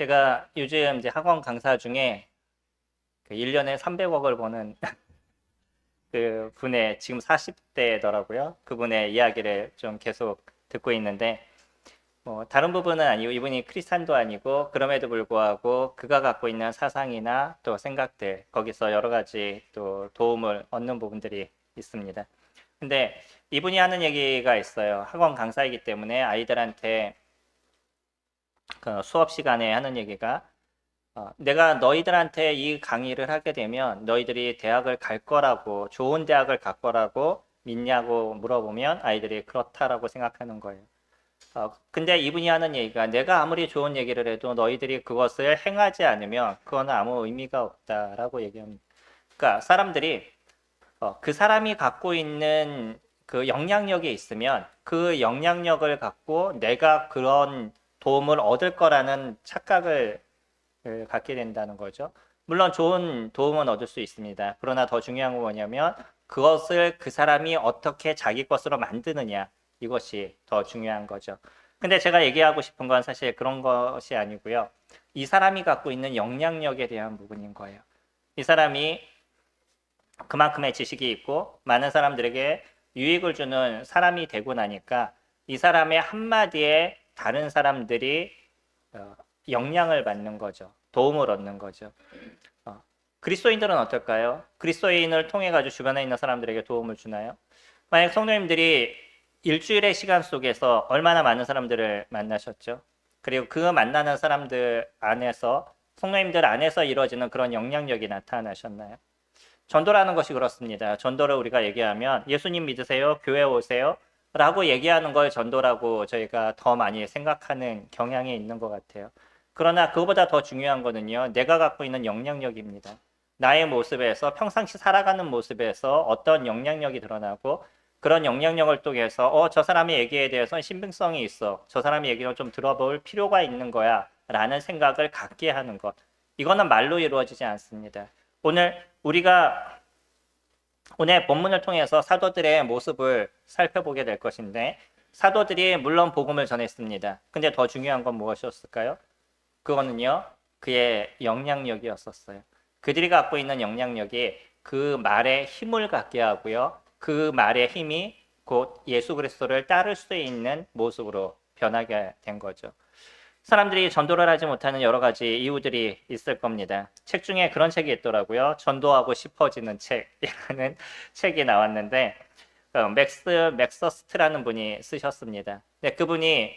제가 요즘 이제 학원 강사 중에 그 1년에 300억을 버는 그 분의 지금 40대더라고요. 그분의 이야기를 좀 계속 듣고 있는데 뭐 다른 부분은 아니고 이분이 크리스찬도 아니고 그럼에도 불구하고 그가 갖고 있는 사상이나 또 생각들 거기서 여러 가지 또 도움을 얻는 부분들이 있습니다. 근데 이분이 하는 얘기가 있어요. 학원 강사이기 때문에 아이들한테 그 수업 시간에 하는 얘기가 내가 너희들한테 이 강의를 하게 되면 너희들이 대학을 갈 거라고, 좋은 대학을 갈 거라고 믿냐고 물어보면 아이들이 그렇다라고 생각하는 거예요. 근데 이분이 하는 얘기가 내가 아무리 좋은 얘기를 해도 너희들이 그것을 행하지 않으면 그거는 아무 의미가 없다라고 얘기합니다. 그러니까 사람들이 그 사람이 갖고 있는 그 영향력이 있으면 그 영향력을 갖고 내가 그런 도움을 얻을 거라는 착각을 갖게 된다는 거죠. 물론 좋은 도움은 얻을 수 있습니다. 그러나 더 중요한 건 뭐냐면 그것을 그 사람이 어떻게 자기 것으로 만드느냐 이것이 더 중요한 거죠. 근데 제가 얘기하고 싶은 건 사실 그런 것이 아니고요. 이 사람이 갖고 있는 영향력에 대한 부분인 거예요. 이 사람이 그만큼의 지식이 있고 많은 사람들에게 유익을 주는 사람이 되고 나니까 이 사람의 한마디에 다른 사람들이 어, 영향을 받는 거죠. 도움을 얻는 거죠. 어, 그리스도인들은 어떨까요? 그리스도인을 통해 가지고 주변에 있는 사람들에게 도움을 주나요? 만약 성도님들이 일주일의 시간 속에서 얼마나 많은 사람들을 만나셨죠? 그리고 그 만나는 사람들 안에서 성도님들 안에서 이루어지는 그런 영향력이 나타나셨나요? 전도라는 것이 그렇습니다. 전도를 우리가 얘기하면 예수님 믿으세요? 교회 오세요? 라고 얘기하는 걸 전도라고 저희가 더 많이 생각하는 경향이 있는 것 같아요. 그러나 그거보다 더 중요한 거는요. 내가 갖고 있는 영향력입니다. 나의 모습에서 평상시 살아가는 모습에서 어떤 영향력이 드러나고 그런 영향력을 통해서 저 사람의 얘기에 대해서는 신빙성이 있어. 저 사람의 얘기를 좀 들어볼 필요가 있는 거야. 라는 생각을 갖게 하는 것. 이거는 말로 이루어지지 않습니다. 우리가 오늘 본문을 통해서 사도들의 모습을 살펴보게 될 것인데 사도들이 물론 복음을 전했습니다. 근데 더 중요한 건 무엇이었을까요? 그거는요. 그의 영향력이었었어요. 그들이 갖고 있는 영향력이 그 말에 힘을 갖게 하고요. 그 말의 힘이 곧 예수 그리스도를 따를 수 있는 모습으로 변하게 된 거죠. 사람들이 전도를 하지 못하는 여러 가지 이유들이 있을 겁니다. 책 중에 그런 책이 있더라고요. 전도하고 싶어지는 책이라는 책이 나왔는데 맥서스트라는 분이 쓰셨습니다. 네, 그분이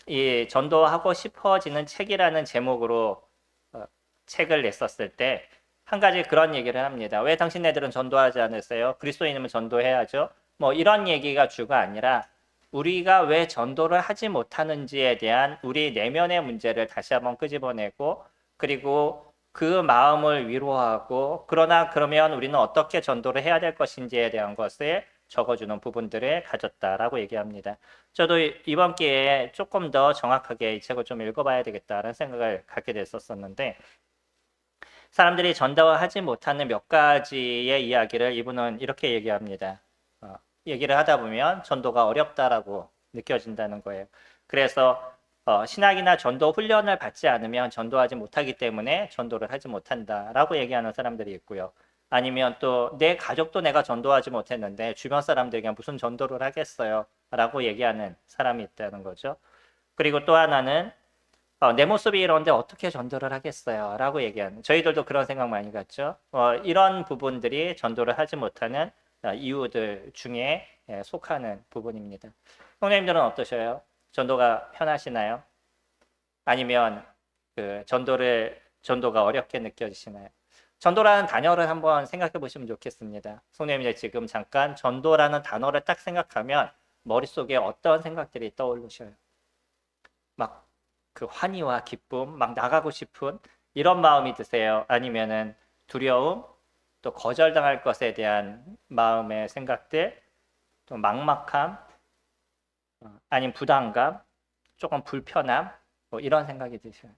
이 전도하고 싶어지는 책이라는 제목으로 책을 냈었을 때 한 가지 그런 얘기를 합니다. 왜 당신네들은 전도하지 않으세요? 그리스도인이면 전도해야죠. 뭐 이런 얘기가 주가 아니라 우리가 왜 전도를 하지 못하는지에 대한 우리 내면의 문제를 다시 한번 끄집어내고 그리고 그 마음을 위로하고 그러나 그러면 우리는 어떻게 전도를 해야 될 것인지에 대한 것을 적어주는 부분들을 가졌다라고 얘기합니다. 저도 이번 기회에 조금 더 정확하게 이 책을 좀 읽어봐야 되겠다는 생각을 갖게 됐었는데 사람들이 전도하지 못하는 몇 가지의 이야기를 이분은 이렇게 얘기합니다. 얘기를 하다 보면 전도가 어렵다라고 느껴진다는 거예요. 그래서 신학이나 전도 훈련을 받지 않으면 전도하지 못하기 때문에 전도를 하지 못한다라고 얘기하는 사람들이 있고요. 아니면 또 내 가족도 내가 전도하지 못했는데 주변 사람들에게 무슨 전도를 하겠어요? 라고 얘기하는 사람이 있다는 거죠. 그리고 또 하나는 내 모습이 이런데 어떻게 전도를 하겠어요? 라고 얘기하는 저희들도 그런 생각 많이 갖죠. 이런 부분들이 전도를 하지 못하는 이유들 중에 속하는 부분입니다. 형님들은 어떠셔요? 전도가 편하시나요? 아니면 그 전도가 어렵게 느껴지시나요? 전도라는 단어를 한번 생각해 보시면 좋겠습니다. 송님들 지금 잠깐 전도라는 단어를 딱 생각하면 머릿속에 어떤 생각들이 떠오르셔요? 막 그 환희와 기쁨, 막 나가고 싶은 이런 마음이 드세요? 아니면은 두려움, 또 거절당할 것에 대한 마음의 생각들, 또 막막함, 아니면 부담감, 조금 불편함, 뭐 이런 생각이 드셔요.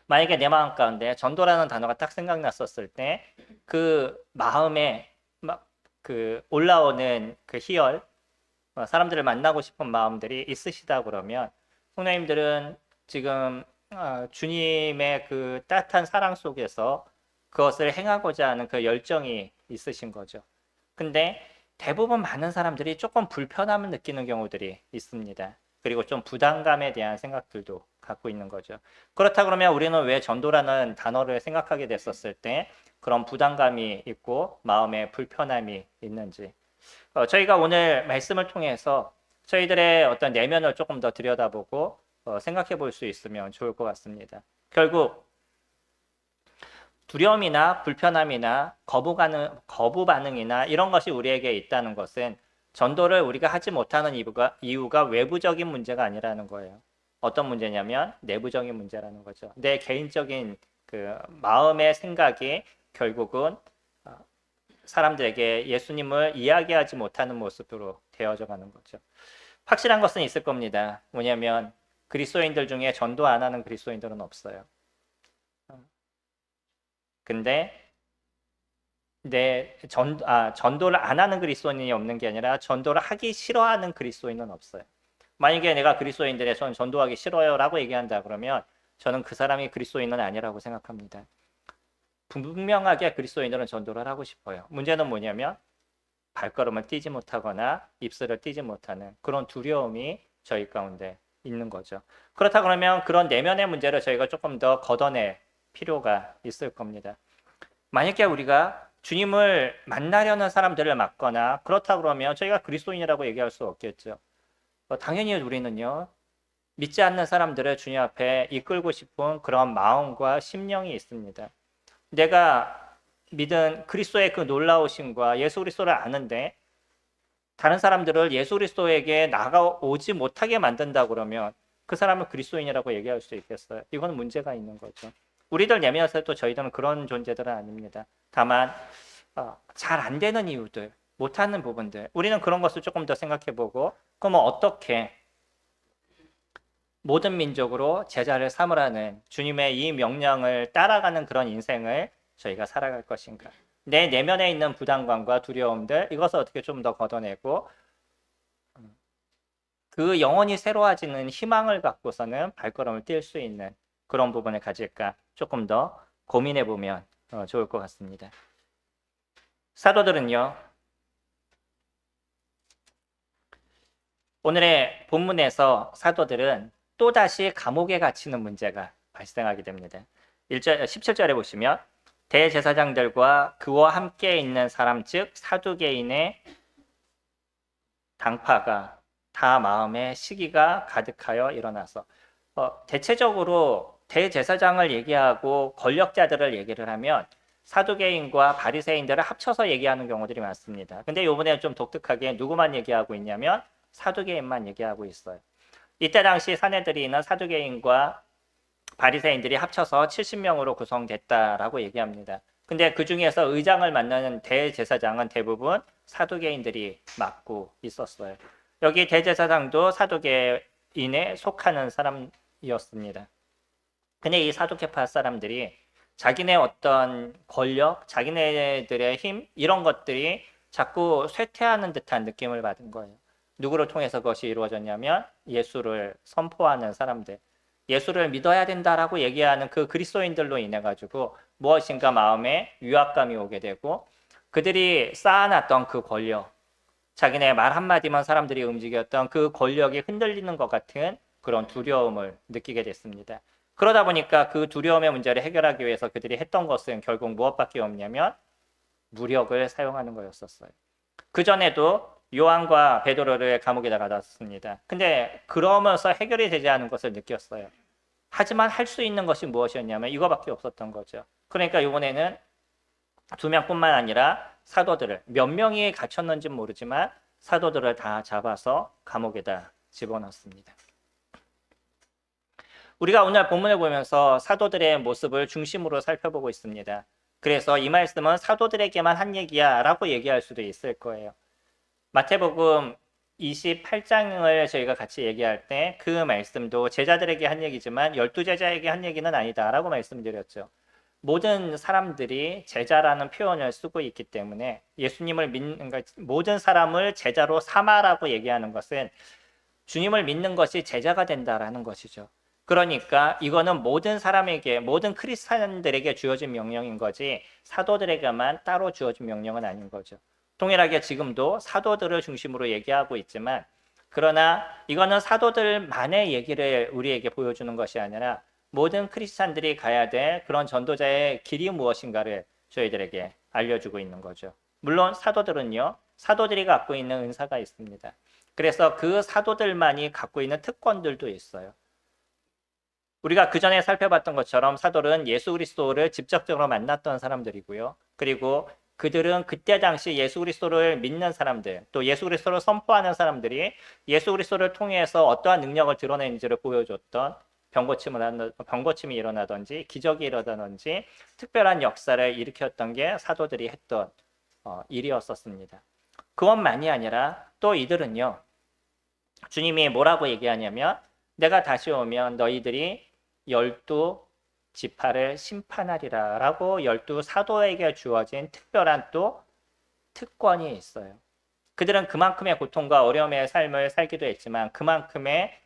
만약에 내 마음 가운데 전도라는 단어가 딱 생각났었을 때 그 마음에 막 그 올라오는 그 희열, 사람들을 만나고 싶은 마음들이 있으시다 그러면 성도님들은 지금 주님의 그 따뜻한 사랑 속에서 그것을 행하고자 하는 그 열정이 있으신 거죠. 근데 대부분 많은 사람들이 조금 불편함을 느끼는 경우들이 있습니다. 그리고 좀 부담감에 대한 생각들도 갖고 있는 거죠. 그렇다 그러면 우리는 왜 전도라는 단어를 생각하게 됐었을 때 그런 부담감이 있고 마음에 불편함이 있는지 저희가 오늘 말씀을 통해서 저희들의 어떤 내면을 조금 더 들여다보고 생각해 볼 수 있으면 좋을 것 같습니다. 결국 두려움이나 불편함이나 거부 반응이나 이런 것이 우리에게 있다는 것은 전도를 우리가 하지 못하는 이유가 외부적인 문제가 아니라는 거예요. 어떤 문제냐면 내부적인 문제라는 거죠. 내 개인적인 그 마음의 생각이 결국은 사람들에게 예수님을 이야기하지 못하는 모습으로 되어져 가는 거죠. 확실한 것은 있을 겁니다. 뭐냐면 그리스도인들 중에 전도 안 하는 그리스도인들은 없어요. 근데 전도를 안 하는 그리스도인이 없는 게 아니라 전도를 하기 싫어하는 그리스도인은 없어요. 만약에 내가 그리스도인들의 저는 전도하기 싫어요라고 얘기한다 그러면 저는 그 사람이 그리스도인은 아니라고 생각합니다. 분명하게 그리스도인들은 전도를 하고 싶어요. 문제는 뭐냐면 발걸음을 띄지 못하거나 입술을 띄지 못하는 그런 두려움이 저희 가운데 있는 거죠. 그렇다 그러면 그런 내면의 문제를 저희가 조금 더 걷어낼 필요가 있을 겁니다. 만약에 우리가 주님을 만나려는 사람들을 막거나 그렇다 그러면 저희가 그리스도인이라고 얘기할 수 없겠죠. 당연히 우리는요, 믿지 않는 사람들을 주님 앞에 이끌고 싶은 그런 마음과 심령이 있습니다. 내가 믿은 그리스도의 그 놀라우심과 예수 그리스도를 아는데 다른 사람들을 예수 그리스도에게 나아오지 못하게 만든다 그러면 그 사람을 그리스도인이라고 얘기할 수 있겠어요? 이건 문제가 있는 거죠. 우리들 내면에서도 저희들은 그런 존재들은 아닙니다. 다만 잘 안 되는 이유들, 못하는 부분들, 우리는 그런 것을 조금 더 생각해보고 그러면 어떻게 모든 민족으로 제자를 삼으라는 주님의 이 명령을 따라가는 그런 인생을 저희가 살아갈 것인가. 내 내면에 있는 부담감과 두려움들 이것을 어떻게 좀 더 걷어내고 그 영혼이 새로워지는 희망을 갖고서는 발걸음을 뛸 수 있는 그런 부분을 가질까 조금 더 고민해 보면 좋을 것 같습니다. 사도들은요, 오늘의 본문에서 사도들은 또다시 감옥에 갇히는 문제가 발생하게 됩니다. 17절에 보시면 대제사장들과 그와 함께 있는 사람 즉 사두개인의 당파가 다 마음에 시기가 가득하여 일어나서 대체적으로 대제사장을 얘기하고 권력자들을 얘기를 하면 사두개인과 바리새인들을 합쳐서 얘기하는 경우들이 많습니다. 근데 이번에 좀 독특하게 누구만 얘기하고 있냐면 사두개인만 얘기하고 있어요. 이때 당시 사내들이는 사두개인과 바리새인들이 합쳐서 70명으로 구성됐다라고 얘기합니다. 근데 그 중에서 의장을 맡는 대제사장은 대부분 사두개인들이 맡고 있었어요. 여기 대제사장도 사두개인에 속하는 사람이었습니다. 근데 이 사두개파 사람들이 자기네 어떤 권력, 자기네들의 힘 이런 것들이 자꾸 쇠퇴하는 듯한 느낌을 받은 거예요. 누구를 통해서 그것이 이루어졌냐면 예수를 선포하는 사람들, 예수를 믿어야 된다라고 얘기하는 그 그리스도인들로 인해 가지고 무엇인가 마음에 위압감이 오게 되고 그들이 쌓아놨던 그 권력, 자기네 말 한마디만 사람들이 움직였던 그 권력이 흔들리는 것 같은 그런 두려움을 느끼게 됐습니다. 그러다 보니까 그 두려움의 문제를 해결하기 위해서 그들이 했던 것은 결국 무엇밖에 없냐면 무력을 사용하는 거였었어요. 그전에도 요한과 베드로를 감옥에다 가뒀습니다. 근데 그러면서 해결이 되지 않은 것을 느꼈어요. 하지만 할 수 있는 것이 무엇이었냐면 이거밖에 없었던 거죠. 그러니까 이번에는 2명뿐만 아니라 사도들을 몇 명이 갇혔는지 모르지만 사도들을 다 잡아서 감옥에다 집어넣습니다. 우리가 오늘 본문을 보면서 사도들의 모습을 중심으로 살펴보고 있습니다. 그래서 이 말씀은 사도들에게만 한 얘기야 라고 얘기할 수도 있을 거예요. 마태복음 28장을 저희가 같이 얘기할 때 그 말씀도 제자들에게 한 얘기지만 12제자에게 한 얘기는 아니다 라고 말씀드렸죠. 모든 사람들이 제자라는 표현을 쓰고 있기 때문에 예수님을 믿는 모든 사람을 제자로 삼아라고 얘기하는 것은 주님을 믿는 것이 제자가 된다라는 것이죠. 그러니까 이거는 모든 사람에게, 모든 크리스찬들에게 주어진 명령인 거지 사도들에게만 따로 주어진 명령은 아닌 거죠. 동일하게 지금도 사도들을 중심으로 얘기하고 있지만, 그러나 이거는 사도들만의 얘기를 우리에게 보여주는 것이 아니라 모든 크리스찬들이 가야 될 그런 전도자의 길이 무엇인가를 저희들에게 알려주고 있는 거죠. 물론 사도들은요, 사도들이 갖고 있는 은사가 있습니다. 그래서 그 사도들만이 갖고 있는 특권들도 있어요. 우리가 그 전에 살펴봤던 것처럼 사도는 예수 그리스도를 직접적으로 만났던 사람들이고요. 그리고 그들은 그때 당시 예수 그리스도를 믿는 사람들, 또 예수 그리스도를 선포하는 사람들이 예수 그리스도를 통해서 어떠한 능력을 드러내는지를 보여줬던, 병고침이 일어나든지 기적이 일어나든지 특별한 역사를 일으켰던 게 사도들이 했던 일이었었습니다. 그것만이 아니라 또 이들은요, 주님이 뭐라고 얘기하냐면, 내가 다시 오면 너희들이 12지파를 심판하리라 라고 12사도에게 주어진 특별한 또 특권이 있어요. 그들은 그만큼의 고통과 어려움의 삶을 살기도 했지만 그만큼의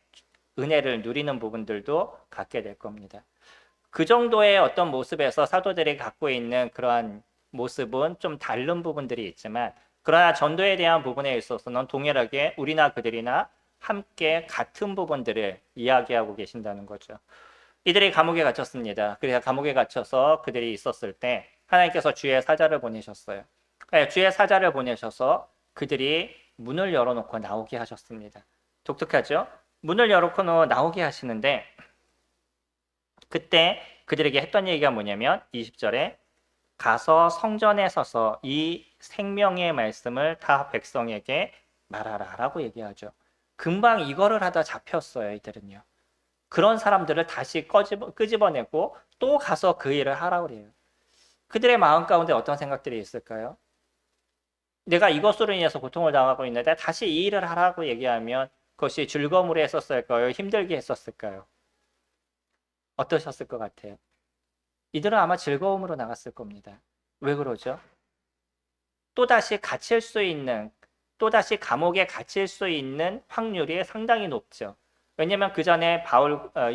은혜를 누리는 부분들도 갖게 될 겁니다. 그 정도의 어떤 모습에서 사도들이 갖고 있는 그러한 모습은 좀 다른 부분들이 있지만, 그러나 전도에 대한 부분에 있어서는 동일하게 우리나 그들이나 함께 같은 부분들을 이야기하고 계신다는 거죠. 이들이 감옥에 갇혔습니다. 그래서 감옥에 갇혀서 그들이 있었을 때 하나님께서 주의 사자를 보내셨어요. 주의 사자를 보내셔서 그들이 문을 열어놓고 나오게 하셨습니다. 독특하죠? 문을 열어놓고 나오게 하시는데, 그때 그들에게 했던 얘기가 뭐냐면 20절에 가서 성전에 서서 이 생명의 말씀을 다 백성에게 말하라 라고 얘기하죠. 금방 이거를 하다 잡혔어요. 이들은요. 그런 사람들을 다시 끄집어내고 또 가서 그 일을 하라고 그래요. 그들의 마음 가운데 어떤 생각들이 있을까요? 내가 이것으로 인해서 고통을 당하고 있는데 다시 이 일을 하라고 얘기하면 그것이 즐거움으로 했었을까요? 힘들게 했었을까요? 어떠셨을 것 같아요? 이들은 아마 즐거움으로 나갔을 겁니다. 왜 그러죠? 또다시 갇힐 수 있는, 또다시 감옥에 갇힐 수 있는 확률이 상당히 높죠. 왜냐하면 그 전에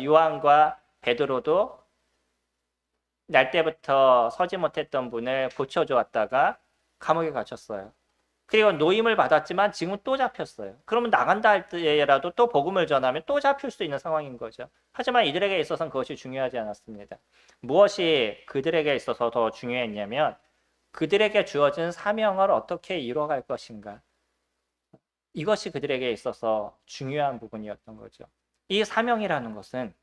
요한과 베드로도 날 때부터 서지 못했던 분을 고쳐주었다가 감옥에 갇혔어요. 그리고 노임을 받았지만 지금 또 잡혔어요. 그러면 나간다 할 때라도 또 복음을 전하면 또 잡힐 수 있는 상황인 거죠. 하지만 이들에게 있어서는 그것이 중요하지 않았습니다. 무엇이 그들에게 있어서 더 중요했냐면 그들에게 주어진 사명을 어떻게 이뤄갈 것인가. 이것이 그들에게 있어서 중요한 부분이었던 거죠. 이 사명이라는 것은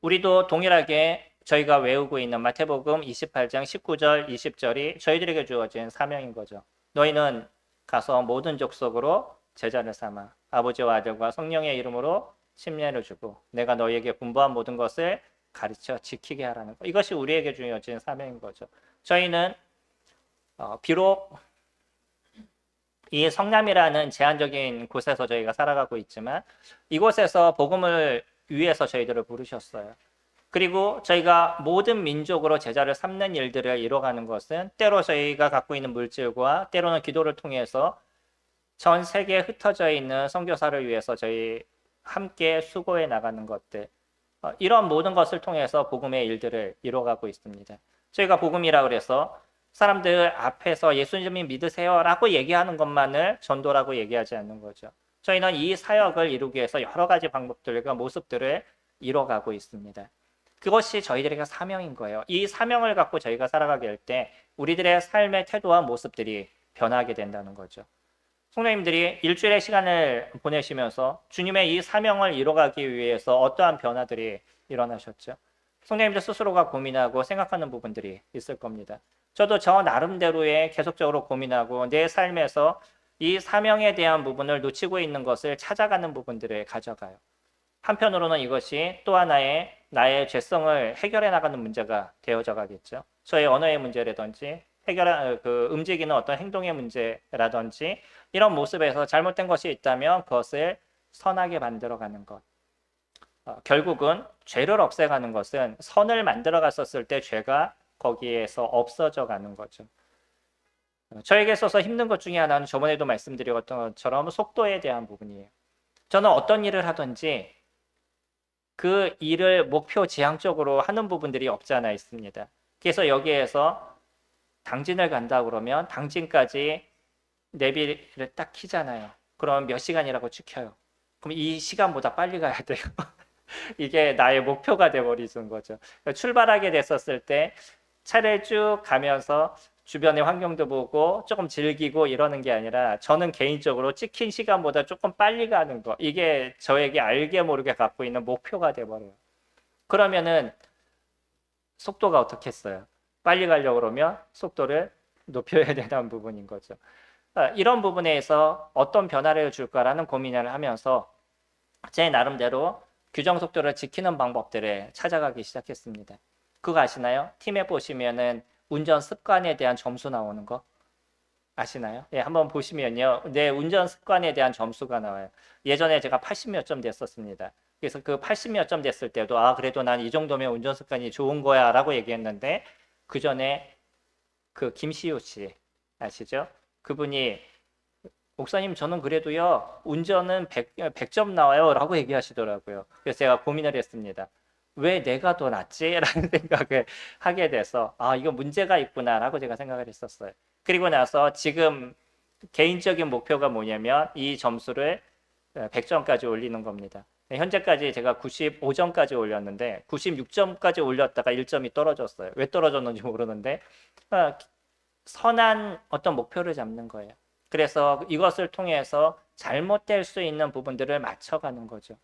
우리도 동일하게 저희가 외우고 있는 마태복음 28장 19절, 20절이 저희들에게 주어진 사명인 거죠. 너희는 가서 모든 족속으로 제자를 삼아 아버지와 아들과 성령의 이름으로 침례를 주고 내가 너희에게 분부한 모든 것을 가르쳐 지키게 하라는 것. 이것이 우리에게 주어진 사명인 거죠. 저희는 비록 이 성남이라는 제한적인 곳에서 저희가 살아가고 있지만 이곳에서 복음을 위해서 저희들을 부르셨어요. 그리고 저희가 모든 민족으로 제자를 삼는 일들을 이뤄가는 것은 때로 저희가 갖고 있는 물질과 때로는 기도를 통해서 전 세계에 흩어져 있는 선교사를 위해서 저희 함께 수고해 나가는 것들, 이런 모든 것을 통해서 복음의 일들을 이뤄가고 있습니다. 저희가 복음이라고 해서 사람들 앞에서 예수님이 믿으세요 라고 얘기하는 것만을 전도라고 얘기하지 않는 거죠. 저희는 이 사역을 이루기 위해서 여러 가지 방법들과 모습들을 이뤄가고 있습니다. 그것이 저희들에게 사명인 거예요. 이 사명을 갖고 저희가 살아가게 할 때 우리들의 삶의 태도와 모습들이 변하게 된다는 거죠. 성도님들이 일주일의 시간을 보내시면서 주님의 이 사명을 이뤄가기 위해서 어떠한 변화들이 일어나셨죠? 성도님들 스스로가 고민하고 생각하는 부분들이 있을 겁니다. 저도 저 나름대로의 계속적으로 고민하고 내 삶에서 이 사명에 대한 부분을 놓치고 있는 것을 찾아가는 부분들을 가져가요. 한편으로는 이것이 또 하나의 나의 죄성을 해결해 나가는 문제가 되어져 가겠죠. 저의 언어의 문제라든지 움직이는 어떤 행동의 문제라든지 이런 모습에서 잘못된 것이 있다면 그것을 선하게 만들어가는 것. 결국은 죄를 없애가는 것은 선을 만들어 갔었을 때 죄가 거기에서 없어져 가는 거죠. 저에게 있어서 힘든 것 중에 하나는 저번에도 말씀드렸던 것처럼 속도에 대한 부분이에요. 저는 어떤 일을 하든지 그 일을 목표 지향적으로 하는 부분들이 없지 않아 있습니다. 그래서 여기에서 당진을 간다 그러면 당진까지 내비를 딱 키잖아요. 그럼 몇 시간이라고 찍혀요. 그럼 이 시간보다 빨리 가야 돼요. 이게 나의 목표가 돼버리는 거죠. 그러니까 출발하게 됐었을 때 차를 쭉 가면서 주변의 환경도 보고 조금 즐기고 이러는 게 아니라 저는 개인적으로 찍힌 시간보다 조금 빨리 가는 거, 이게 저에게 알게 모르게 갖고 있는 목표가 돼버려요. 그러면은 속도가 어떻겠어요? 빨리 가려고 그러면 속도를 높여야 되는 부분인 거죠. 이런 부분에서 어떤 변화를 줄까라는 고민을 하면서 제 나름대로 규정 속도를 지키는 방법들을 찾아가기 시작했습니다. 그거 아시나요? 팀에 보시면은 운전 습관에 대한 점수 나오는 거 아시나요? 예, 한번 보시면요. 내 운전 습관에 대한 점수가 나와요. 예전에 제가 80몇 점 됐었습니다. 그래서 그 80몇 점 됐을 때도 그래도 난 이 정도면 운전 습관이 좋은 거야 라고 얘기했는데, 그 전에 그 김시우 씨 아시죠? 그분이 목사님 저는 그래도요 운전은 100점 나와요 라고 얘기하시더라고요. 그래서 제가 고민을 했습니다. 왜 내가 더 낫지? 라는 생각을 하게 돼서 이거 문제가 있구나 라고 제가 생각을 했었어요. 그리고 나서 지금 개인적인 목표가 뭐냐면 이 점수를 100점까지 올리는 겁니다. 현재까지 제가 95점까지 올렸는데 96점까지 올렸다가 1점이 떨어졌어요. 왜 떨어졌는지 모르는데 선한 어떤 목표를 잡는 거예요. 그래서 이것을 통해서 잘못될 수 있는 부분들을 맞춰가는 거죠.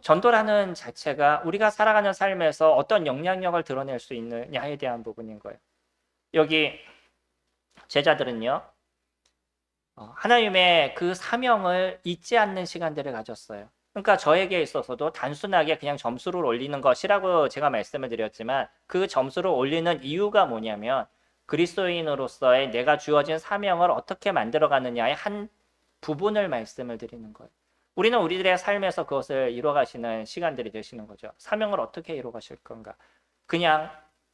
전도라는 자체가 우리가 살아가는 삶에서 어떤 영향력을 드러낼 수 있느냐에 대한 부분인 거예요. 여기 제자들은요, 하나님의 그 사명을 잊지 않는 시간들을 가졌어요. 그러니까 저에게 있어서도 단순하게 그냥 점수를 올리는 것이라고 제가 말씀을 드렸지만, 그 점수를 올리는 이유가 뭐냐면 그리스도인으로서의 내가 주어진 사명을 어떻게 만들어가느냐의 한 부분을 말씀을 드리는 거예요. 우리는 우리들의 삶에서 그것을 이루어가시는 시간들이 되시는 거죠. 사명을 어떻게 이루어가실 건가? 그냥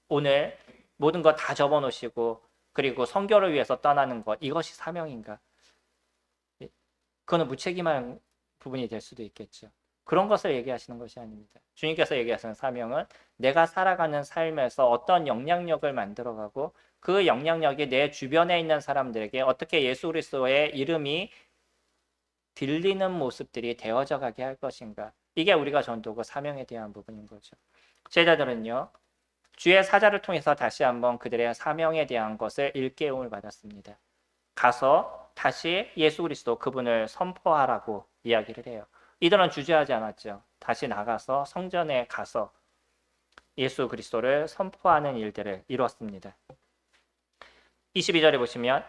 오늘 모든 거 다 접어놓으시고 그리고 선교를 위해서 떠나는 것, 이것이 사명인가? 그거는 무책임한 부분이 될 수도 있겠죠. 그런 것을 얘기하시는 것이 아닙니다. 주님께서 얘기하시는 사명은 내가 살아가는 삶에서 어떤 영향력을 만들어가고 그 영향력이 내 주변에 있는 사람들에게 어떻게 예수 그리스도의 이름이 들리는 모습들이 되어져 가게 할 것인가. 이게 우리가 전도고 사명에 대한 부분인 거죠. 제자들은요, 주의 사자를 통해서 다시 한번 그들의 사명에 대한 것을 일깨움을 받았습니다. 가서 다시 예수 그리스도 그분을 선포하라고 이야기를 해요. 이들은 주저하지 않았죠. 다시 나가서 성전에 가서 예수 그리스도를 선포하는 일들을 이뤘습니다. 22절에 보시면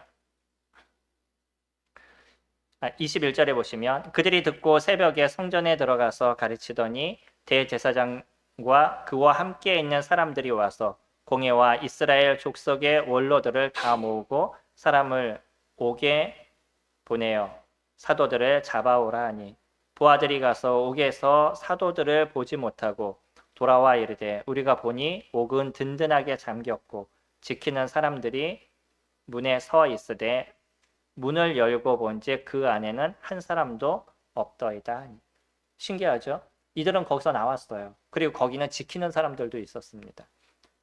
21절에 보시면 그들이 듣고 새벽에 성전에 들어가서 가르치더니 대제사장과 그와 함께 있는 사람들이 와서 공회와 이스라엘 족속의 원로들을 다 모으고 사람을 옥에 보내어 사도들을 잡아오라 하니 부하들이 가서 옥에서 사도들을 보지 못하고 돌아와 이르되 우리가 보니 옥은 든든하게 잠겼고 지키는 사람들이 문에 서 있으되 문을 열고 본즉 그 안에는 한 사람도 없더이다. 신기하죠? 이들은 거기서 나왔어요. 그리고 거기는 지키는 사람들도 있었습니다.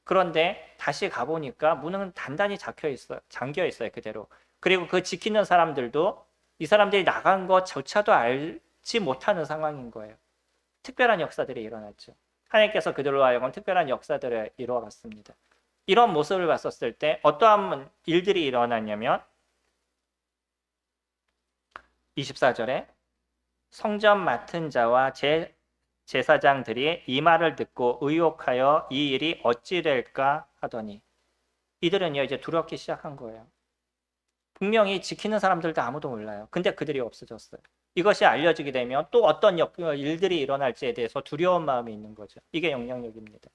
그런데 다시 가보니까 문은 단단히 잠겨 있어요, 그대로. 그리고 그 지키는 사람들도 이 사람들이 나간 것조차도 알지 못하는 상황인 거예요. 특별한 역사들이 일어났죠. 하나님께서 그들로 하여금 특별한 역사들을 이루어갔습니다. 이런 모습을 봤었을 때 어떠한 일들이 일어났냐면 24절에 성전 맡은 자와 제사장들이 이 말을 듣고 의혹하여 이 일이 어찌 될까 하더니 이들은요 이제 두렵기 시작한 거예요. 분명히 지키는 사람들도 아무도 몰라요. 근데 그들이 없어졌어요. 이것이 알려지게 되면 또 어떤 일들이 일어날지에 대해서 두려운 마음이 있는 거죠. 이게 영향력입니다.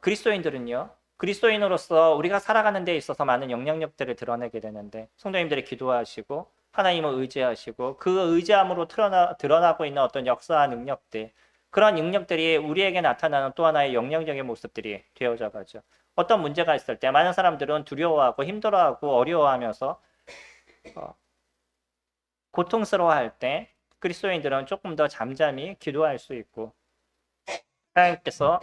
그리스도인들은요, 그리스도인으로서 우리가 살아가는 데 있어서 많은 영향력들을 드러내게 되는데 성도님들이 기도하시고 하나님을 의지하시고 그 의지함으로 드러나고 있는 어떤 역사와 능력들, 그런 능력들이 우리에게 나타나는 또 하나의 영향력의 모습들이 되어져 가죠. 어떤 문제가 있을 때 많은 사람들은 두려워하고 힘들어하고 어려워하면서 고통스러워할 때 그리스도인들은 조금 더 잠잠히 기도할 수 있고 하나님께서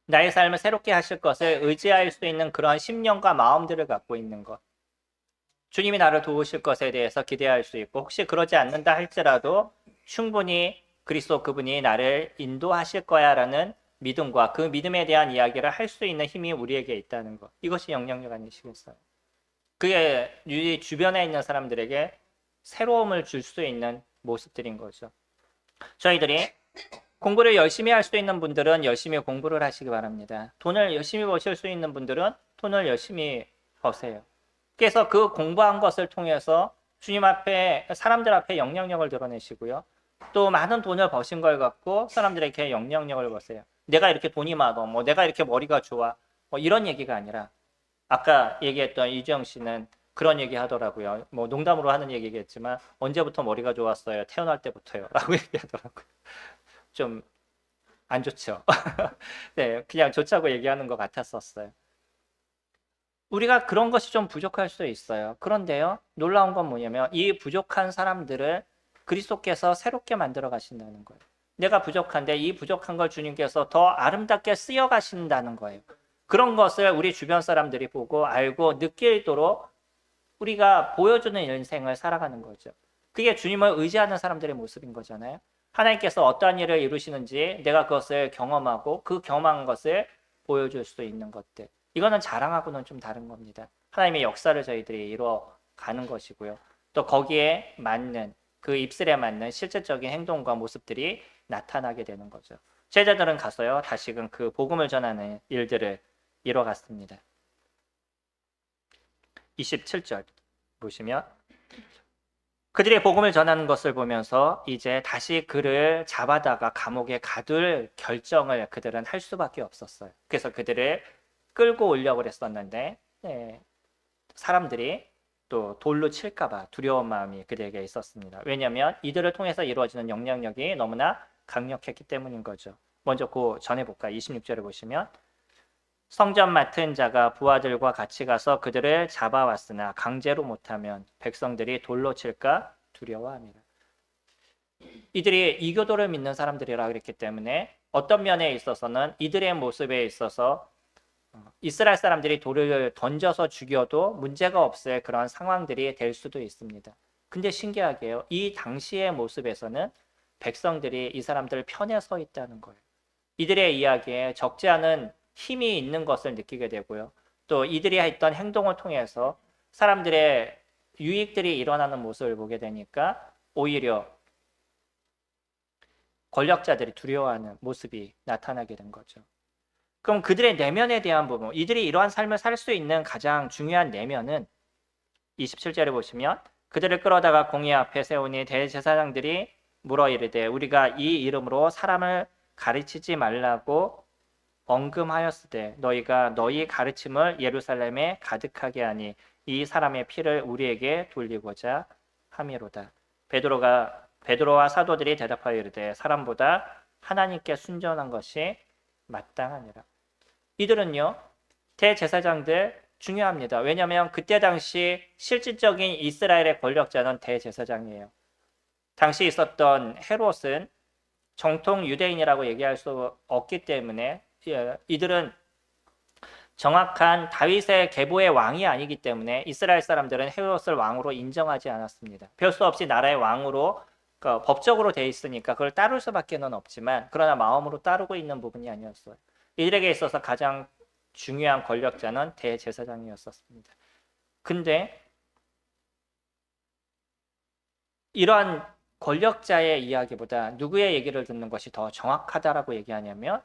나의 삶을 새롭게 하실 것을 의지할 수 있는 그런 심령과 마음들을 갖고 있는 것. 주님이 나를 도우실 것에 대해서 기대할 수 있고 혹시 그러지 않는다 할지라도 충분히 그리스도 그분이 나를 인도하실 거야라는 믿음과 그 믿음에 대한 이야기를 할 수 있는 힘이 우리에게 있다는 것. 이것이 영향력 아니시겠어요? 그게 우리 주변에 있는 사람들에게 새로움을 줄 수 있는 모습들인 거죠. 저희들이 공부를 열심히 할 수 있는 분들은 열심히 공부를 하시기 바랍니다. 돈을 열심히 버실 수 있는 분들은 돈을 열심히 버세요. 그래서 그 공부한 것을 통해서 주님 앞에, 사람들 앞에 영향력을 드러내시고요. 또 많은 돈을 버신 걸 갖고 사람들에게 영향력을 버세요. 내가 이렇게 돈이 많아, 뭐 내가 이렇게 머리가 좋아, 뭐 이런 얘기가 아니라 아까 얘기했던 이주영 씨는 그런 얘기 하더라고요. 뭐 농담으로 하는 얘기겠지만 언제부터 머리가 좋았어요? 태어날 때부터요. 라고 얘기하더라고요. 좀 안 좋죠. 네, 그냥 좋자고 얘기하는 것 같았었어요. 우리가 그런 것이 좀 부족할 수 있어요. 그런데요, 놀라운 건 뭐냐면 이 부족한 사람들을 그리스도께서 새롭게 만들어 가신다는 거예요. 내가 부족한데 이 부족한 걸 주님께서 더 아름답게 쓰여 가신다는 거예요. 그런 것을 우리 주변 사람들이 보고 알고 느끼도록 우리가 보여주는 인생을 살아가는 거죠. 그게 주님을 의지하는 사람들의 모습인 거잖아요. 하나님께서 어떠한 일을 이루시는지 내가 그것을 경험하고 그 경험한 것을 보여줄 수 있는 것들. 이거는 자랑하고는 좀 다른 겁니다. 하나님의 역사를 저희들이 이루어가는 것이고요. 또 거기에 맞는 그 입술에 맞는 실제적인 행동과 모습들이 나타나게 되는 거죠. 제자들은 가서요. 다시금 그 복음을 전하는 일들을 이뤄갔습니다. 27절 보시면 그들의 복음을 전하는 것을 보면서 이제 다시 그를 잡아다가 감옥에 가둘 결정을 그들은 할 수밖에 없었어요. 그래서 그들을 끌고 오려고 했었는데 사람들이 또 돌로 칠까봐 두려운 마음이 그들에게 있었습니다. 왜냐하면 이들을 통해서 이루어지는 영향력이 너무나 강력했기 때문인 거죠. 먼저 그 전에 볼까요? 26절을 보시면 성전 맡은 자가 부하들과 같이 가서 그들을 잡아왔으나 강제로 못하면 백성들이 돌로 칠까 두려워합니다. 이들이 이교도를 믿는 사람들이라 그랬기 때문에 어떤 면에 있어서는 이들의 모습에 있어서 이스라엘 사람들이 돌을 던져서 죽여도 문제가 없을 그런 상황들이 될 수도 있습니다. 근데 신기하게요. 이 당시의 모습에서는 백성들이 이 사람들 편에 서 있다는 거예요. 이들의 이야기에 적지 않은 힘이 있는 것을 느끼게 되고요. 또 이들이 했던 행동을 통해서 사람들의 유익들이 일어나는 모습을 보게 되니까 오히려 권력자들이 두려워하는 모습이 나타나게 된 거죠. 그럼 그들의 내면에 대한 부분, 이들이 이러한 삶을 살 수 있는 가장 중요한 내면은 27절에 보시면 그들을 끌어다가 공의 앞에 세우니 대제사장들이 물어 이르되 우리가 이 이름으로 사람을 가르치지 말라고 언금하였으되 너희가 너희 가르침을 예루살렘에 가득하게 하니 이 사람의 피를 우리에게 돌리고자 함이로다. 베드로와 사도들이 대답하여 이르되 사람보다 하나님께 순전한 것이 마땅하니라. 이들은요 대제사장들 중요합니다. 왜냐하면 그때 당시 실질적인 이스라엘의 권력자는 대제사장이에요. 당시 있었던 헤롯은 정통 유대인이라고 얘기할 수 없기 때문에 이들은 정확한 다윗의 계보의 왕이 아니기 때문에 이스라엘 사람들은 헤롯을 왕으로 인정하지 않았습니다. 별 수 없이 나라의 왕으로 법적으로 돼 있으니까 그걸 따를 수밖에는 없지만 그러나 마음으로 따르고 있는 부분이 아니었어요. 이들에게 있어서 가장 중요한 권력자는 대제사장이었습니다. 근데 이러한 권력자의 이야기보다 누구의 얘기를 듣는 것이 더 정확하다라고 얘기하냐면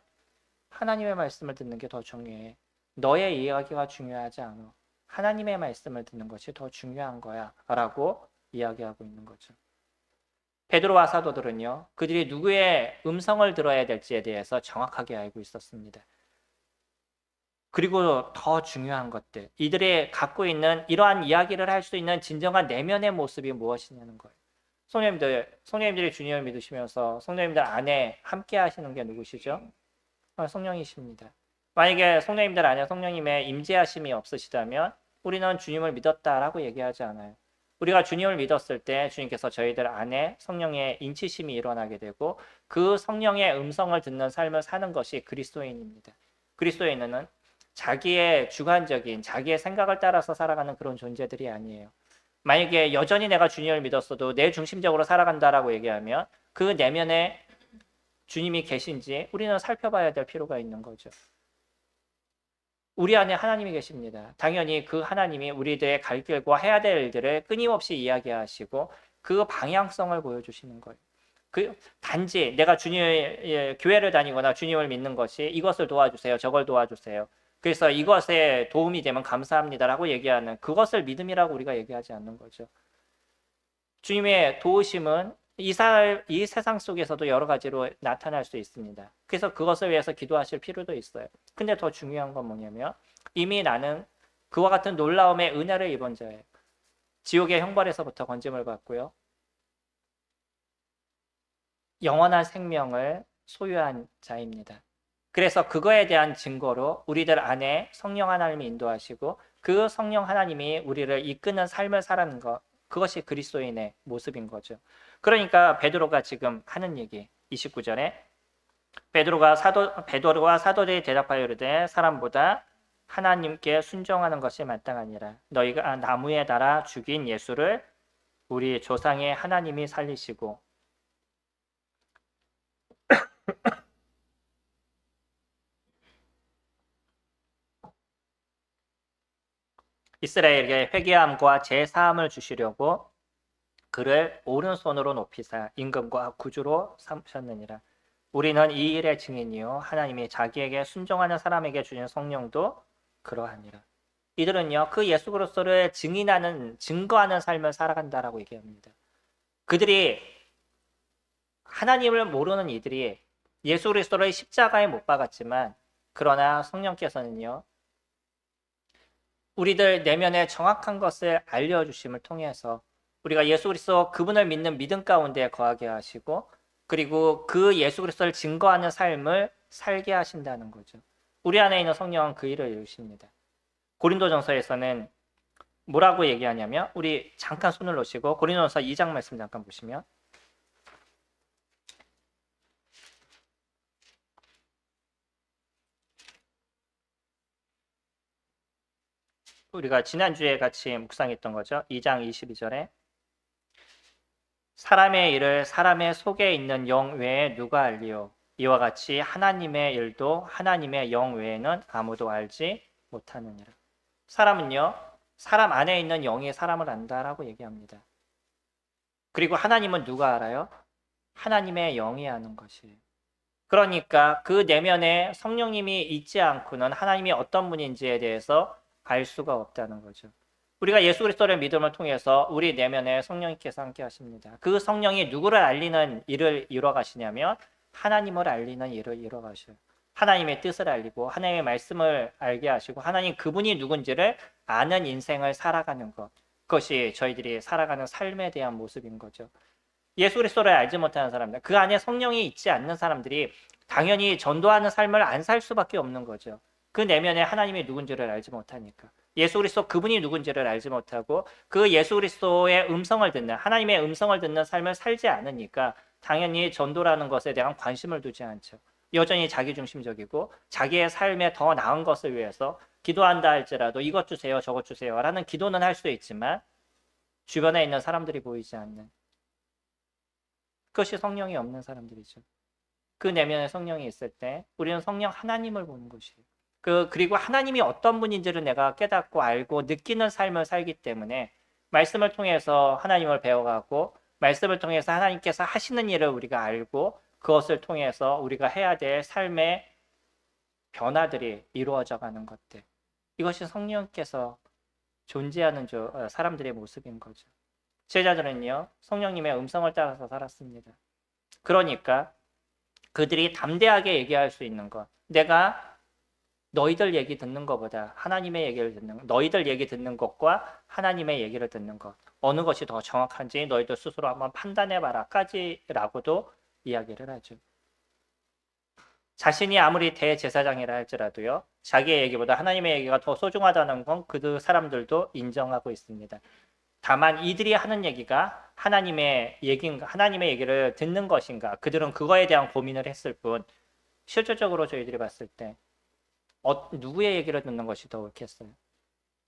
하나님의 말씀을 듣는 게 더 중요해. 너의 이야기가 중요하지 않아. 하나님의 말씀을 듣는 것이 더 중요한 거야 라고 이야기하고 있는 거죠. 베드로와 사도들은요. 그들이 누구의 음성을 들어야 될지에 대해서 정확하게 알고 있었습니다. 그리고 더 중요한 것들, 이들이 갖고 있는 이러한 이야기를 할 수 있는 진정한 내면의 모습이 무엇이냐는 거예요. 성령님들이 주님을 믿으시면서 성령님들 안에 함께 하시는 게 누구시죠? 성령이십니다. 만약에 성령님들 안에 성령님의 임재하심이 없으시다면 우리는 주님을 믿었다라고 얘기하지 않아요. 우리가 주님을 믿었을 때 주님께서 저희들 안에 성령의 인치심이 일어나게 되고 그 성령의 음성을 듣는 삶을 사는 것이 그리스도인입니다. 그리스도인은 자기의 주관적인 자기의 생각을 따라서 살아가는 그런 존재들이 아니에요. 만약에 여전히 내가 주님을 믿었어도 내 중심적으로 살아간다라고 얘기하면 그 내면에 주님이 계신지 우리는 살펴봐야 될 필요가 있는 거죠. 우리 안에 하나님이 계십니다. 당연히 그 하나님이 우리들의 갈 길과 해야 될 일들을 끊임없이 이야기하시고 그 방향성을 보여주시는 거예요. 그 단지 내가 주님의 교회를 다니거나 주님을 믿는 것이 이것을 도와주세요, 저걸 도와주세요. 그래서 이것에 도움이 되면 감사합니다라고 얘기하는 그것을 믿음이라고 우리가 얘기하지 않는 거죠. 주님의 도우심은 이 세상 속에서도 여러 가지로 나타날 수 있습니다. 그래서 그것을 위해서 기도하실 필요도 있어요. 근데 더 중요한 건 뭐냐면 이미 나는 그와 같은 놀라움의 은혜를 입은 자예요. 지옥의 형벌에서부터 건짐을 받고요. 영원한 생명을 소유한 자입니다. 그래서 그거에 대한 증거로 우리들 안에 성령 하나님이 인도하시고 그 성령 하나님이 우리를 이끄는 삶을 살아가는 것, 그것이 그리스도인의 모습인 거죠. 그러니까 베드로가 지금 하는 얘기 29절에 베드로가 사도들이 대답하여 이르되 사람보다 하나님께 순종하는 것이 마땅하니라. 너희가 나무에 달아 죽인 예수를 우리 조상의 하나님이 살리시고 이스라엘에게 회개함과 제사함을 주시려고 그를 오른손으로 높이사 임금과 구주로 삼으셨느니라. 우리는 이 일의 증인이요 하나님이 자기에게 순종하는 사람에게 주신 성령도 그러하니라. 이들은요 그 예수 그리스도를 증거하는 삶을 살아간다라고 얘기합니다. 그들이 하나님을 모르는 이들이 예수 그리스도를 십자가에 못 박았지만 그러나 성령께서는요 우리들 내면의 정확한 것을 알려주심을 통해서 우리가 예수 그리스도 그분을 믿는 믿음 가운데 거하게 하시고 그리고 그 예수 그리스도를 증거하는 삶을 살게 하신다는 거죠. 우리 안에 있는 성령은 그 일을 이루십니다. 고린도전서에서는 뭐라고 얘기하냐면 우리 잠깐 손을 놓으시고 고린도전서 2장 말씀 잠깐 보시면 우리가 지난주에 같이 묵상했던 거죠. 2장 22절에 사람의 일을 사람의 속에 있는 영 외에 누가 알리요? 이와 같이 하나님의 일도 하나님의 영 외에는 아무도 알지 못하느니라. 사람은요, 사람 안에 있는 영이 사람을 안다라고 얘기합니다. 그리고 하나님은 누가 알아요? 하나님의 영이 아는 것이에요. 그러니까 그 내면에 성령님이 있지 않고는 하나님이 어떤 분인지에 대해서 알 수가 없다는 거죠. 우리가 예수 그리스도를 믿음을 통해서 우리 내면에 성령님께서 함께 하십니다. 그 성령이 누구를 알리는 일을 이루어 가시냐면 하나님을 알리는 일을 이루어 가셔요. 하나님의 뜻을 알리고 하나님의 말씀을 알게 하시고 하나님 그분이 누군지를 아는 인생을 살아가는 것. 그것이 저희들이 살아가는 삶에 대한 모습인 거죠. 예수 그리스도를 알지 못하는 사람들, 그 안에 성령이 있지 않는 사람들이 당연히 전도하는 삶을 안 살 수밖에 없는 거죠. 그 내면에 하나님이 누군지를 알지 못하니까. 예수 그리스도 그분이 누군지를 알지 못하고 그 예수 그리스도의 음성을 듣는 하나님의 음성을 듣는 삶을 살지 않으니까 당연히 전도라는 것에 대한 관심을 두지 않죠. 여전히 자기중심적이고 자기의 삶에 더 나은 것을 위해서 기도한다 할지라도 이것 주세요 저것 주세요 라는 기도는 할 수 있지만 주변에 있는 사람들이 보이지 않는 그것이 성령이 없는 사람들이죠. 그 내면에 성령이 있을 때 우리는 성령 하나님을 보는 것이에요. 그리고 하나님이 어떤 분인지를 내가 깨닫고 알고 느끼는 삶을 살기 때문에 말씀을 통해서 하나님을 배워가고 말씀을 통해서 하나님께서 하시는 일을 우리가 알고 그것을 통해서 우리가 해야 될 삶의 변화들이 이루어져 가는 것들. 이것이 성령께서 존재하는 사람들의 모습인 거죠. 제자들은요, 성령님의 음성을 따라서 살았습니다. 그러니까 그들이 담대하게 얘기할 수 있는 것. 내가 너희들 얘기 듣는 것보다 하나님의 얘기를 듣는 너희들 얘기 듣는 것과 하나님의 얘기를 듣는 것 어느 것이 더 정확한지 너희들 스스로 한번 판단해봐라까지라고도 이야기를 하죠. 자신이 아무리 대제사장이라 할지라도요. 자기의 얘기보다 하나님의 얘기가 더 소중하다는 건 그 사람들도 인정하고 있습니다. 다만 이들이 하는 얘기가 하나님의 얘기를 듣는 것인가? 그들은 그거에 대한 고민을 했을 뿐 실질적으로 저희들이 봤을 때 누구의 얘기를 듣는 것이 더 옳겠어요?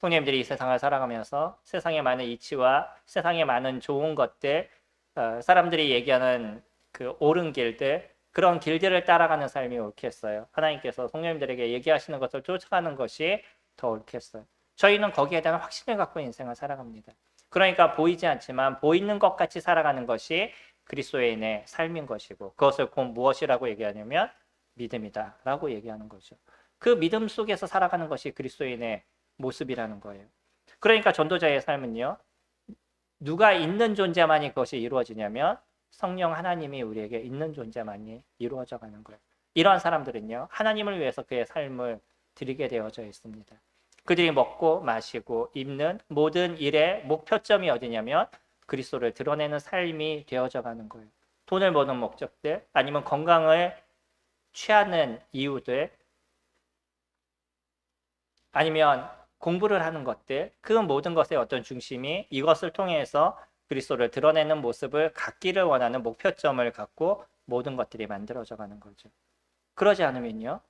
성령님들이 이 세상을 살아가면서 세상의 많은 이치와 세상의 많은 좋은 것들, 사람들이 얘기하는 그 옳은 길들, 그런 길들을 따라가는 삶이 옳겠어요? 하나님께서 성령님들에게 얘기하시는 것을 쫓아가는 것이 더 옳겠어요? 저희는 거기에 대한 확신을 갖고 인생을 살아갑니다. 그러니까 보이지 않지만 보이는 것 같이 살아가는 것이 그리스도인의 삶인 것이고, 그것을 곧 무엇이라고 얘기하냐면 믿음이다 라고 얘기하는 거죠. 그 믿음 속에서 살아가는 것이 그리스도인의 모습이라는 거예요. 그러니까 전도자의 삶은요, 누가 있는 존재만이 그것이 이루어지냐면 성령 하나님이 우리에게 있는 존재만이 이루어져 가는 거예요. 이러한 사람들은요, 하나님을 위해서 그의 삶을 드리게 되어져 있습니다. 그들이 먹고 마시고 입는 모든 일의 목표점이 어디냐면 그리스도를 드러내는 삶이 되어져 가는 거예요. 돈을 버는 목적들, 아니면 건강을 취하는 이유들, 아니면 공부를 하는 것들, 그 모든 것의 어떤 중심이 이것을 통해서 그리스도를 드러내는 모습을 갖기를 원하는 목표점을 갖고 모든 것들이 만들어져 가는 거죠. 그러지 않으면요,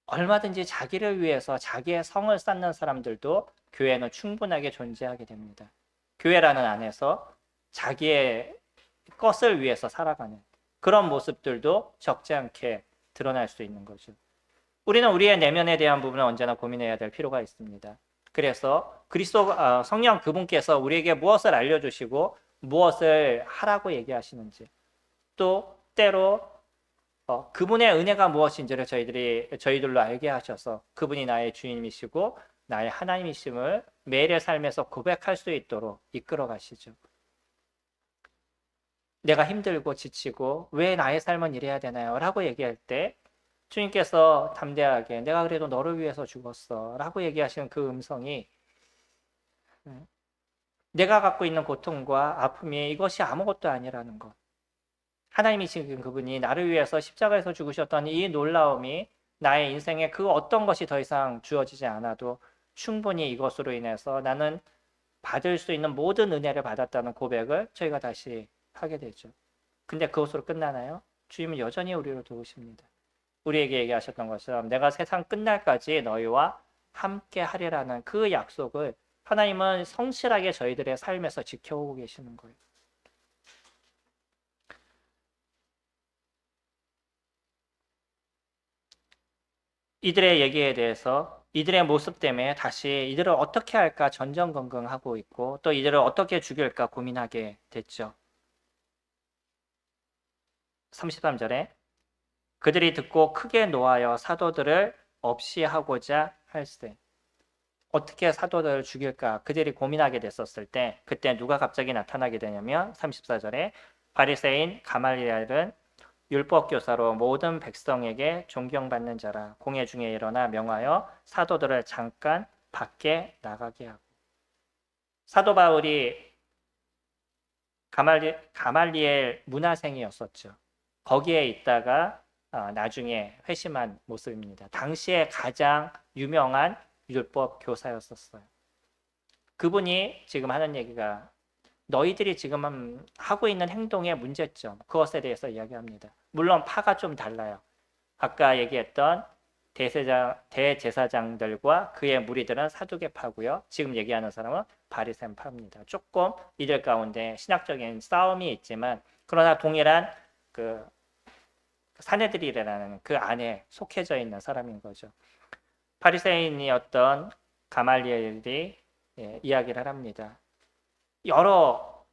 얼마든지 자기를 위해서 자기의 성을 쌓는 사람들도 교회는 충분하게 존재하게 됩니다. 교회라는 안에서 자기의 것을 위해서 살아가는 그런 모습들도 적지 않게 드러날 수 있는 거죠. 우리는 우리의 내면에 대한 부분을 언제나 고민해야 될 필요가 있습니다. 그래서 성령 그분께서 우리에게 무엇을 알려주시고 무엇을 하라고 얘기하시는지, 또 때로 그분의 은혜가 무엇인지를 저희들로 알게 하셔서 그분이 나의 주님이시고 나의 하나님이심을 매일의 삶에서 고백할 수 있도록 이끌어 가시죠. 내가 힘들고 지치고 왜 나의 삶은 이래야 되나요? 라고 얘기할 때 주님께서 담대하게 내가 그래도 너를 위해서 죽었어 라고 얘기하시는 그 음성이 내가 갖고 있는 고통과 아픔이 이것이 아무것도 아니라는 것, 하나님이 지금 그분이 나를 위해서 십자가에서 죽으셨던 이 놀라움이 나의 인생에 그 어떤 것이 더 이상 주어지지 않아도 충분히 이것으로 인해서 나는 받을 수 있는 모든 은혜를 받았다는 고백을 저희가 다시 하게 되죠. 근데 그것으로 끝나나요? 주님은 여전히 우리를 도우십니다. 우리에게 얘기하셨던 것처럼 내가 세상 끝날까지 너희와 함께 하리라는 그 약속을 하나님은 성실하게 저희들의 삶에서 지켜오고 계시는 거예요. 이들의 얘기에 대해서 이들의 모습 때문에 다시 이들을 어떻게 할까 전전긍긍하고 있고 또 이들을 어떻게 죽일까 고민하게 됐죠. 33절에 그들이 듣고 크게 노하여 사도들을 없이 하고자 할세. 어떻게 사도들을 죽일까 그들이 고민하게 됐었을 때 그때 누가 갑자기 나타나게 되냐면 34절에 바리새인 가말리엘은 율법 교사로 모든 백성에게 존경받는 자라 공회 중에 일어나 명하여 사도들을 잠깐 밖에 나가게 하고, 사도 바울이 가말리엘 문화생이었었죠. 거기에 있다가 나중에 회심한 모습입니다. 당시에 가장 유명한 율법 교사였었어요. 그분이 지금 하는 얘기가 너희들이 지금 하고 있는 행동의 문제점, 그것에 대해서 이야기합니다. 물론 파가 좀 달라요. 아까 얘기했던 대제사장들과 그의 무리들은 사두개파고요. 지금 얘기하는 사람은 바리새파입니다. 조금 이들 가운데 신학적인 싸움이 있지만 그러나 동일한 그 사내들이라는 그 안에 속해져 있는 사람인 거죠. 바리새인이었던 가말리엘이 이야기를 합니다. 여러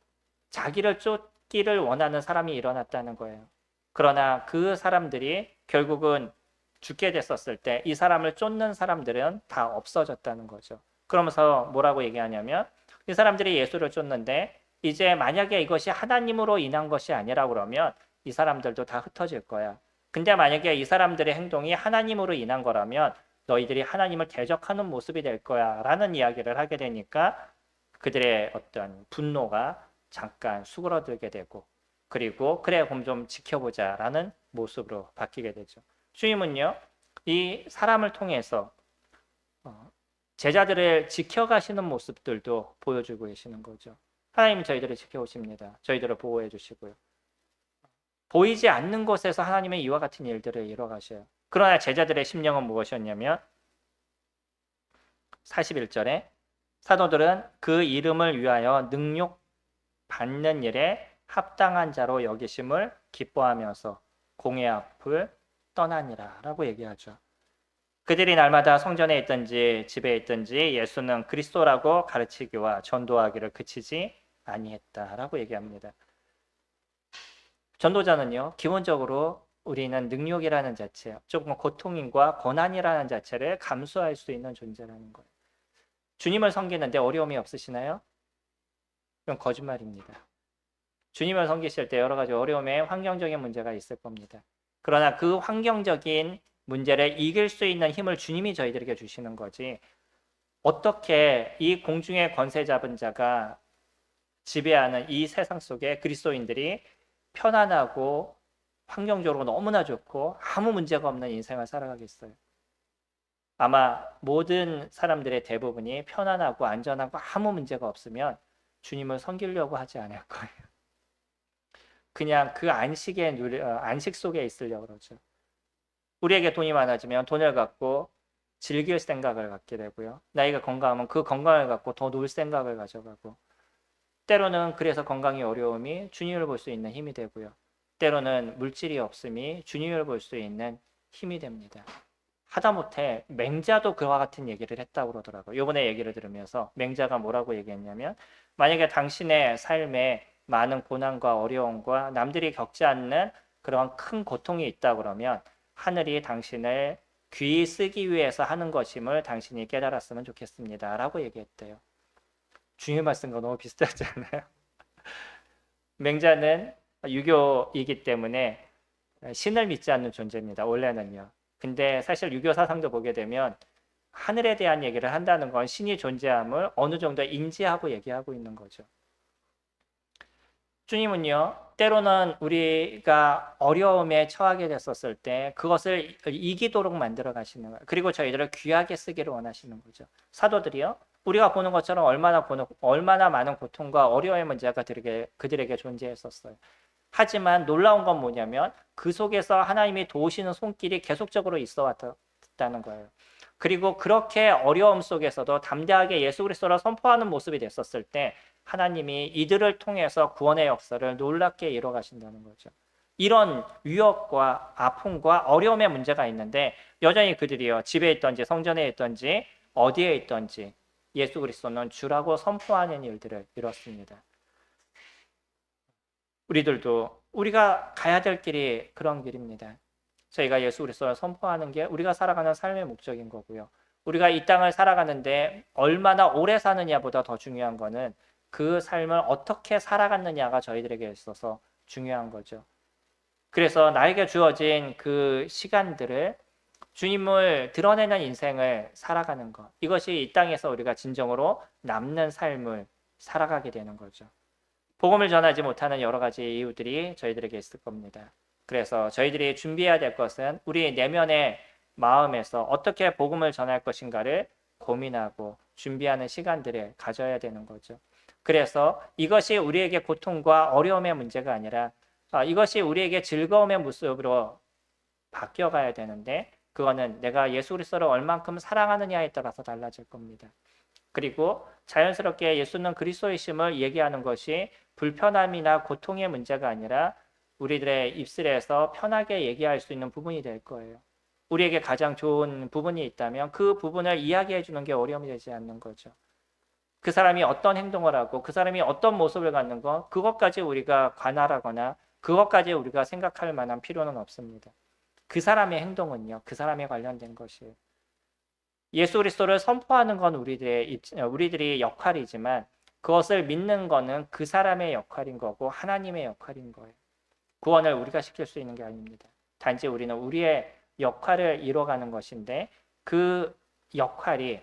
자기를 쫓기를 원하는 사람이 일어났다는 거예요. 그러나 그 사람들이 결국은 죽게 됐었을 때 이 사람을 쫓는 사람들은 다 없어졌다는 거죠. 그러면서 뭐라고 얘기하냐면 이 사람들이 예수를 쫓는데 이제 만약에 이것이 하나님으로 인한 것이 아니라 그러면 이 사람들도 다 흩어질 거야. 근데 만약에 이 사람들의 행동이 하나님으로 인한 거라면 너희들이 하나님을 대적하는 모습이 될 거야 라는 이야기를 하게 되니까 그들의 어떤 분노가 잠깐 수그러들게 되고 그리고 그래 그럼 좀 지켜보자라는 모습으로 바뀌게 되죠. 주님은요, 이 사람을 통해서 제자들을 지켜가시는 모습들도 보여주고 계시는 거죠. 하나님은 저희들을 지켜오십니다. 저희들을 보호해 주시고요. 보이지 않는 곳에서 하나님의 이와 같은 일들을 이뤄가셔요. 그러나 제자들의 심령은 무엇이었냐면 41절에 사도들은 그 이름을 위하여 능력 받는 일에 합당한 자로 여기심을 기뻐하면서 공회 앞을 떠나니라 라고 얘기하죠. 그들이 날마다 성전에 있든지 집에 있든지 예수는 그리스도라고 가르치기와 전도하기를 그치지 아니했다라고 얘기합니다. 전도자는요, 기본적으로 우리는 능력이라는 자체, 조금 고통과 고난이라는 자체를 감수할 수 있는 존재라는 거예요. 주님을 섬기는데 어려움이 없으시나요? 그건 거짓말입니다. 주님을 섬기실 때 여러 가지 어려움에 환경적인 문제가 있을 겁니다. 그러나 그 환경적인 문제를 이길 수 있는 힘을 주님이 저희들에게 주시는 거지, 어떻게 이 공중의 권세 잡은 자가 지배하는 이 세상 속에 그리스도인들이 편안하고 환경적으로 너무나 좋고 아무 문제가 없는 인생을 살아가겠어요? 아마 모든 사람들의 대부분이 편안하고 안전하고 아무 문제가 없으면 주님을 섬기려고 하지 않을 거예요. 그냥 그 안식 속에 있으려고 그러죠. 우리에게 돈이 많아지면 돈을 갖고 즐길 생각을 갖게 되고요. 나이가 건강하면 그 건강을 갖고 더 놀 생각을 가져가고, 때로는 그래서 건강이 어려움이 주님을 볼 수 있는 힘이 되고요. 때로는 물질이 없음이 주님을 볼 수 있는 힘이 됩니다. 하다못해 맹자도 그와 같은 얘기를 했다고 그러더라고요. 이번에 얘기를 들으면서 맹자가 뭐라고 얘기했냐면, 만약에 당신의 삶에 많은 고난과 어려움과 남들이 겪지 않는 그런 큰 고통이 있다 그러면 하늘이 당신을 귀히 쓰기 위해서 하는 것임을 당신이 깨달았으면 좋겠습니다 라고 얘기했대요. 주님 말씀과 너무 비슷하지 않아요? 맹자는 유교이기 때문에 신을 믿지 않는 존재입니다. 원래는요. 근데 사실 유교 사상도 보게 되면 하늘에 대한 얘기를 한다는 건 신이 존재함을 어느 정도 인지하고 얘기하고 있는 거죠. 주님은요, 때로는 우리가 어려움에 처하게 됐었을 때 그것을 이기도록 만들어 가시는 거예요. 그리고 저희들을 귀하게 쓰기를 원하시는 거죠. 사도들이요, 우리가 보는 것처럼 얼마나 많은 고통과 어려움의 문제가 그들에게 존재했었어요. 하지만 놀라운 건 뭐냐면 그 속에서 하나님이 도우시는 손길이 계속적으로 있어 왔다는 거예요. 그리고 그렇게 어려움 속에서도 담대하게 예수 그리스도를 선포하는 모습이 됐었을 때 하나님이 이들을 통해서 구원의 역사를 놀랍게 이뤄 가신다는 거죠. 이런 위협과 아픔과 어려움의 문제가 있는데 여전히 그들이요, 집에 있든지 성전에 있든지 어디에 있든지 예수 그리스도는 주라고 선포하는 일들을 이뤘습니다. 우리들도 우리가 가야 될 길이 그런 길입니다. 저희가 예수 그리스도를 선포하는 게 우리가 살아가는 삶의 목적인 거고요. 우리가 이 땅을 살아가는데 얼마나 오래 사느냐보다 더 중요한 거는 그 삶을 어떻게 살아갔느냐가 저희들에게 있어서 중요한 거죠. 그래서 나에게 주어진 그 시간들을 주님을 드러내는 인생을 살아가는 것, 이것이 이 땅에서 우리가 진정으로 남는 삶을 살아가게 되는 거죠. 복음을 전하지 못하는 여러 가지 이유들이 저희들에게 있을 겁니다. 그래서 저희들이 준비해야 될 것은 우리 내면의 마음에서 어떻게 복음을 전할 것인가를 고민하고 준비하는 시간들을 가져야 되는 거죠. 그래서 이것이 우리에게 고통과 어려움의 문제가 아니라 이것이 우리에게 즐거움의 모습으로 바뀌어가야 되는데, 그거는 내가 예수 그리스도를 얼만큼 사랑하느냐에 따라서 달라질 겁니다. 그리고 자연스럽게 예수는 그리스도이심을 얘기하는 것이 불편함이나 고통의 문제가 아니라 우리들의 입술에서 편하게 얘기할 수 있는 부분이 될 거예요. 우리에게 가장 좋은 부분이 있다면 그 부분을 이야기해 주는 게 어려움이 되지 않는 거죠. 그 사람이 어떤 행동을 하고 그 사람이 어떤 모습을 갖는 것, 그것까지 우리가 관할하거나 그것까지 우리가 생각할 만한 필요는 없습니다. 그 사람의 행동은요, 그 사람에 관련된 것이에요. 예수 그리스도를 선포하는 건 우리들의 역할이지만 그것을 믿는 거는 그 사람의 역할인 거고 하나님의 역할인 거예요. 구원을 우리가 시킬 수 있는 게 아닙니다. 단지 우리는 우리의 역할을 이뤄가는 것인데 그 역할이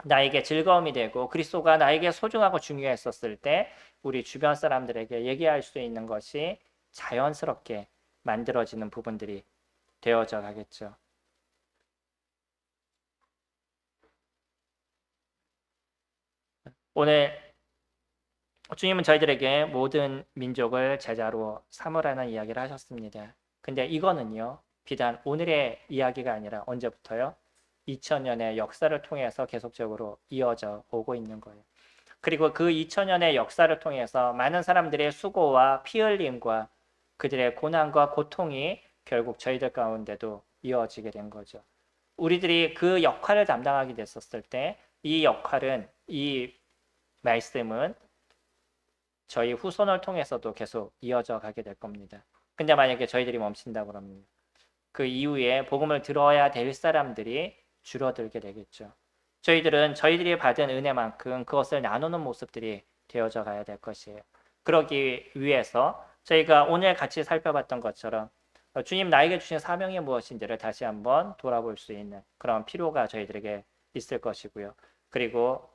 나에게 즐거움이 되고 그리스도가 나에게 소중하고 중요했었을 때 우리 주변 사람들에게 얘기할 수 있는 것이 자연스럽게 만들어지는 부분들이 되어져 가겠죠. 오늘 주님은 저희들에게 모든 민족을 제자로 삼으라는 이야기를 하셨습니다. 근데 이거는요, 비단 오늘의 이야기가 아니라 언제부터요? 2000년의 역사를 통해서 계속적으로 이어져 오고 있는 거예요. 그리고 그 2000년의 역사를 통해서 많은 사람들의 수고와 피 흘림과 그들의 고난과 고통이 결국 저희들 가운데도 이어지게 된 거죠. 우리들이 그 역할을 담당하게 됐었을 때 이 역할은, 이 말씀은 저희 후손을 통해서도 계속 이어져 가게 될 겁니다. 근데 만약에 저희들이 멈춘다 그러면 그 이후에 복음을 들어야 될 사람들이 줄어들게 되겠죠. 저희들은 저희들이 받은 은혜만큼 그것을 나누는 모습들이 되어져 가야 될 것이에요. 그러기 위해서 저희가 오늘 같이 살펴봤던 것처럼 주님 나에게 주신 사명이 무엇인지를 다시 한번 돌아볼 수 있는 그런 필요가 저희들에게 있을 것이고요. 그리고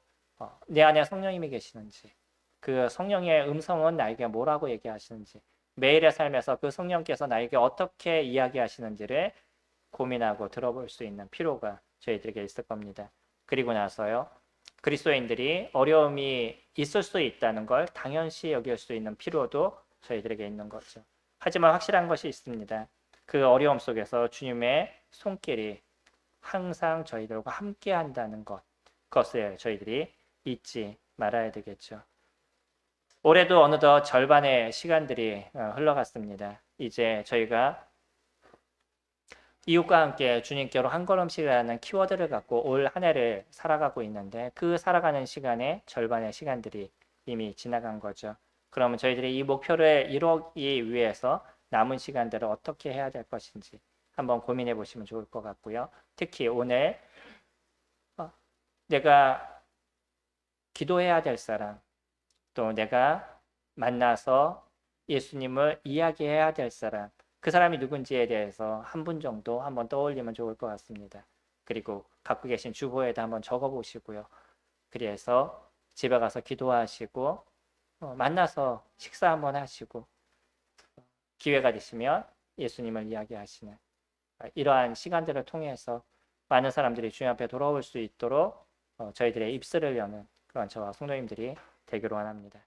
내 안에 성령님이 계시는지, 그 성령의 음성은 나에게 뭐라고 얘기하시는지, 매일의 삶에서 그 성령께서 나에게 어떻게 이야기하시는지를 고민하고 들어볼 수 있는 필요가 저희들에게 있을 겁니다. 그리고 나서요, 그리스도인들이 어려움이 있을 수 있다는 걸 당연시 여길 수 있는 필요도 저희들에게 있는 거죠. 하지만 확실한 것이 있습니다. 그 어려움 속에서 주님의 손길이 항상 저희들과 함께 한다는 것, 그것을 저희들이 잊지 말아야 되겠죠. 올해도 어느덧 절반의 시간들이 흘러갔습니다. 이제 저희가 이웃과 함께 주님께로 한 걸음씩이라는 키워드를 갖고 올 한 해를 살아가고 있는데 그 살아가는 시간의 절반의 시간들이 이미 지나간 거죠. 그러면 저희들이 이 목표를 이루기 위해서 남은 시간들을 어떻게 해야 될 것인지 한번 고민해 보시면 좋을 것 같고요. 특히 오늘 내가 기도해야 될 사람, 또 내가 만나서 예수님을 이야기해야 될 사람, 그 사람이 누군지에 대해서 한 분 정도 한번 떠올리면 좋을 것 같습니다. 그리고 갖고 계신 주보에다 한번 적어보시고요. 그래서 집에 가서 기도하시고 만나서 식사 한번 하시고 기회가 되시면 예수님을 이야기하시는 이러한 시간들을 통해서 많은 사람들이 주님 앞에 돌아올 수 있도록 저희들의 입술을 여는 그런 저와 성도님들이 되기로 원합니다.